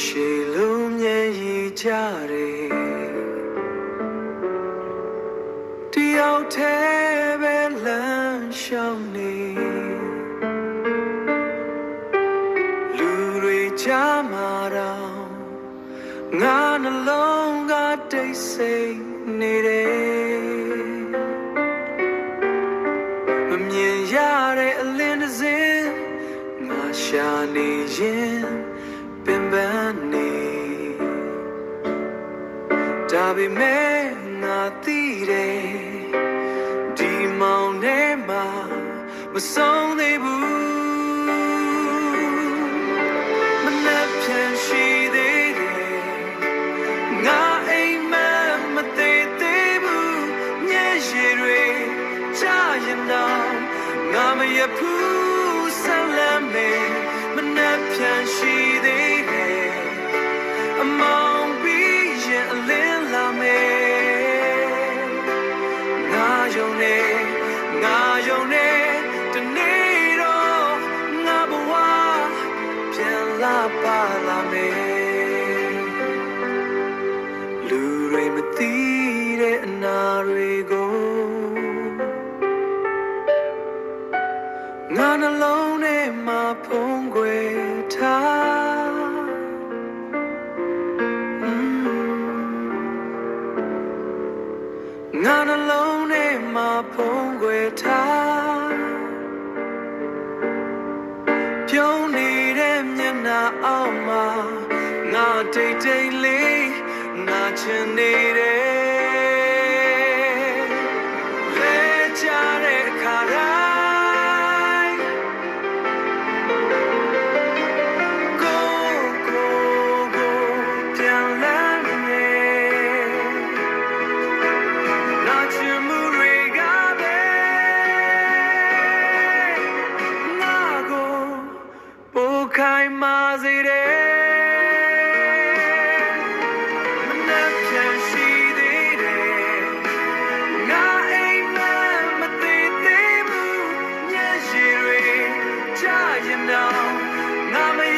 ရှိလုံးမြဲရည်ကြတယ်တယောက်တည်းပဲလမ်းရှောင်နေလူတွေကြားမှာတော့ငါနှလုံးကတိတ်ဆိတ်နေတယ်မမြင်ရတဲ့အလင်းတစ်စင်းငါရှာနေရင်ပင်ပန်းနေဒါပေမဲ့ငါသိတယ်ဒီမောင်ထဲမှာမဆုံးသေးဘူးမနှက်ပြန်ရှိသေးတယ်ငါအိမ်မက်မသေးသေးဘူးမျက်ရည်တွေကြားရင်တော့ငါမရဘူးဆက်လက်မယ်မနှက်ပြန်ရှိသေးတယ်အမောင်ပြီးရင်အလင်းလာမယ်ငါယုံနေတနေ့တော့ငါဘဝပြန်လာပါလာမယ်လူတွေမသိတဲ့အနာတွေကိုငါနှလုံးထဲမှာဖုံးကွယ်ထားငါနှလုံးထဲမှာဖုံးကွယ်ထားပြုံးနေတဲ့မျက်နှာအောက်မှာငါတိတ်တိတ်လေးနာချင်နေတယ်လဲကြတဲ့အခါတိုင်းကိုပြန်လာမယ်နာချင်မှုတွေကပဲငါကိုပိုခိုင်မာစေတယ်ငါမရ